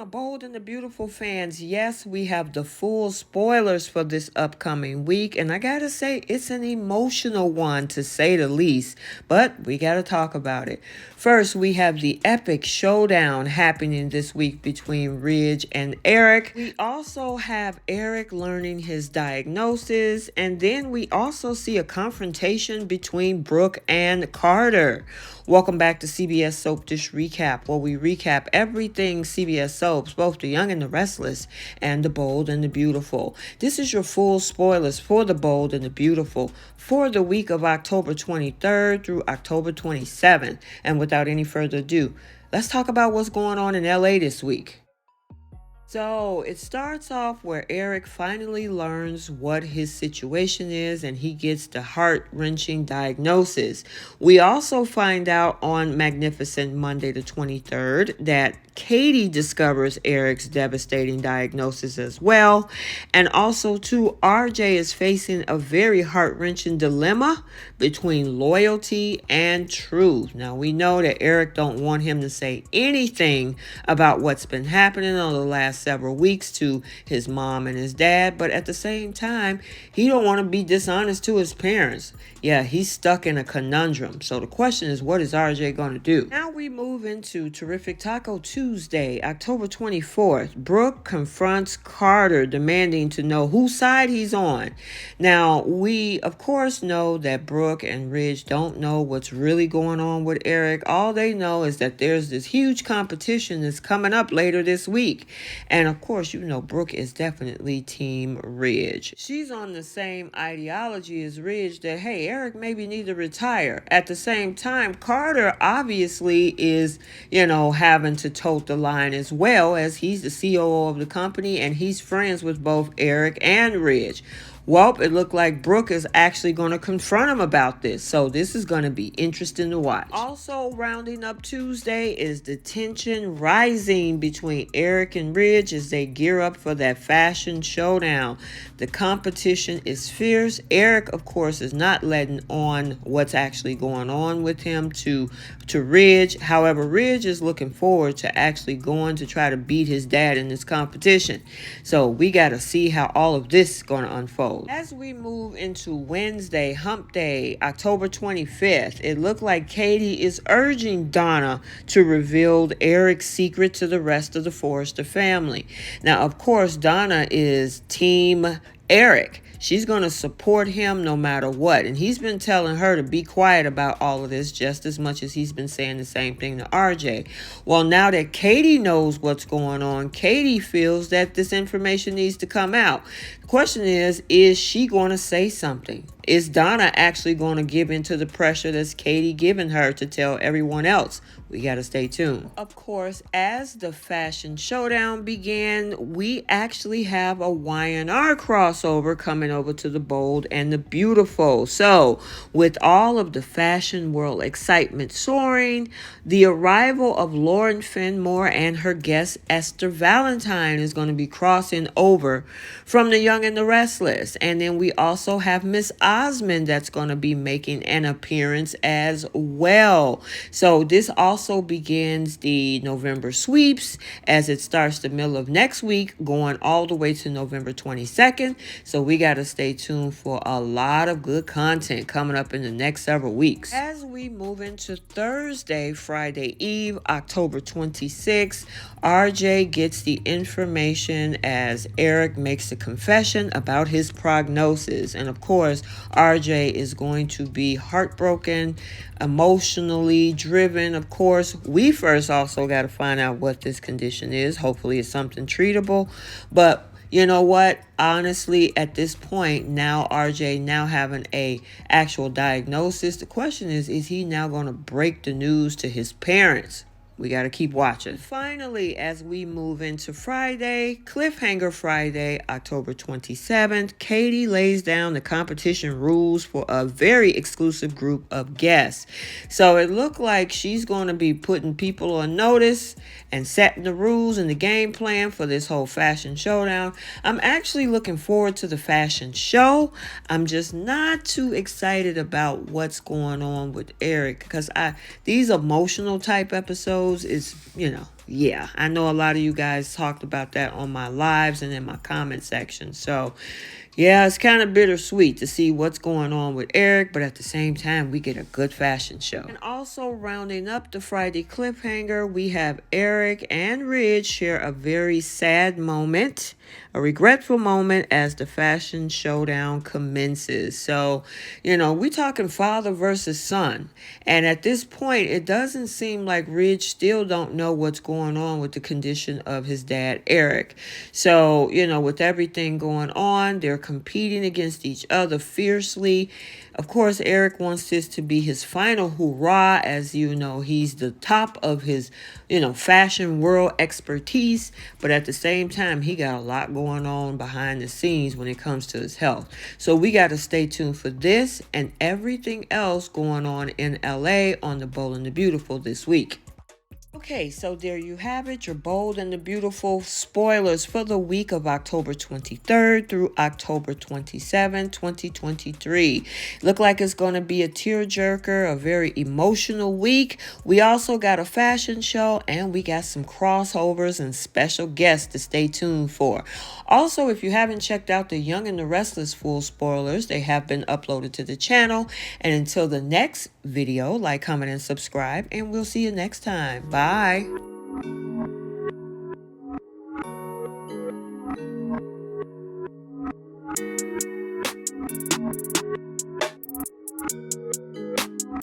Bold and the Beautiful fans, yes, we have the full spoilers for this upcoming week, and I gotta say, it's an emotional one to say the least, but we gotta talk about it. First, we have the epic showdown happening this week between Ridge and Eric. We also have Eric learning his diagnosis, and then we also see a confrontation between Brooke and Carter. Welcome back to CBS Soap Dish Recap, where we recap everything CBS soaps, both The Young and the Restless and The Bold and the Beautiful. This is your full spoilers for The Bold and the Beautiful for the week of October 23rd through October 27th. And without any further ado, let's talk about what's going on in LA this week. So it starts off where Eric finally learns what his situation is and he gets the heart-wrenching diagnosis. We also find out on Magnificent Monday the 23rd that Katie discovers Eric's devastating diagnosis as well. And also, too, RJ is facing a very heart-wrenching dilemma between loyalty and truth. Now, we know that Eric don't want him to say anything about what's been happening over the last several weeks to his mom and his dad, but at the same time, he don't want to be dishonest to his parents. Yeah, he's stuck in a conundrum. So the question is, what is RJ going to do? Now we move into Terrific Taco Tuesday, October 24th. Brooke confronts Carter, demanding to know whose side he's on. Now, we, of course, know that Brooke and Ridge don't know what's really going on with Eric. All they know is that there's this huge competition that's coming up later this week. And, of course, you know Brooke is definitely Team Ridge. She's on the same ideology as Ridge that, hey, Eric maybe need to retire. At the same time, Carter obviously is, having to tote the line as well, as he's the COO of the company and he's friends with both Eric and Ridge. Well, it looked like Brooke is actually going to confront him about this. So this is going to be interesting to watch. Also, rounding up Tuesday is the tension rising between Eric and Ridge as they gear up for that fashion showdown. The competition is fierce. Eric, of course, is not letting on what's actually going on with him to Ridge. However, Ridge is looking forward to actually going to try to beat his dad in this competition. So we got to see how all of this is going to unfold. As we move into Wednesday, Hump Day, October 25th, it looked like Katie is urging Donna to reveal Eric's secret to the rest of the Forrester family. Now, of course, Donna is Team Eric. She's going to support him no matter what. And he's been telling her to be quiet about all of this just as much as he's been saying the same thing to RJ. Well, now that Katie knows what's going on, Katie feels that this information needs to come out. The question is she going to say something? Is Donna actually going to give into the pressure that's Katie giving her to tell everyone else? We got to stay tuned. Of course, as the fashion showdown began, we actually have a Y&R crossover coming over to the Bold and the Beautiful. So, with all of the fashion world excitement soaring, the arrival of Lauren Fenmore and her guest Esther Valentine is going to be crossing over from The Young and the Restless. And then we also have Miss Osmond that's going to be making an appearance as well. So this also begins the November sweeps as it starts the middle of next week, going all the way to November 22nd. So we got to stay tuned for a lot of good content coming up in the next several weeks. As we move into Thursday, Friday Eve, October 26th, RJ gets the information as Eric makes a confession about his prognosis. And of course, RJ is going to be heartbroken, emotionally driven. Of course, we first also got to find out what this condition is. Hopefully it's something treatable. But you know what? Honestly, at this point, now RJ now having a actual diagnosis, the question is he now going to break the news to his parents? We got to keep watching. Finally, as we move into Friday, Cliffhanger Friday, October 27th, Katie lays down the competition rules for a very exclusive group of guests. So it looked like she's going to be putting people on notice and setting the rules and the game plan for this whole fashion showdown. I'm actually looking forward to the fashion show. I'm just not too excited about what's going on with Eric because these emotional type episodes is, yeah, I know a lot of you guys talked about that on my lives and in my comment section. So, yeah, it's kind of bittersweet to see what's going on with Eric, but at the same time, we get a good fashion show. And also rounding up the Friday cliffhanger, we have Eric and Ridge share a very sad moment, a regretful moment as the fashion showdown commences. So, we're talking father versus son. And at this point, it doesn't seem like Ridge still don't know what's going on with the condition of his dad, Eric. So, with everything going on, they're competing against each other fiercely. Of course, Eric wants this to be his final hurrah, as he's the top of his, fashion world expertise. But at the same time, he got a lot going on behind the scenes when it comes to his health. So we got to stay tuned for this and everything else going on in LA on The Bold and the Beautiful this week. Okay, so there you have it, your Bold and the Beautiful spoilers for the week of October 23rd through October 27, 2023. Look like it's going to be a tearjerker, a very emotional week. We also got a fashion show and we got some crossovers and special guests to stay tuned for. Also, if you haven't checked out the Young and the Restless full spoilers, they have been uploaded to the channel. And until the next video, like, comment, and subscribe, and we'll see you next time. Bye.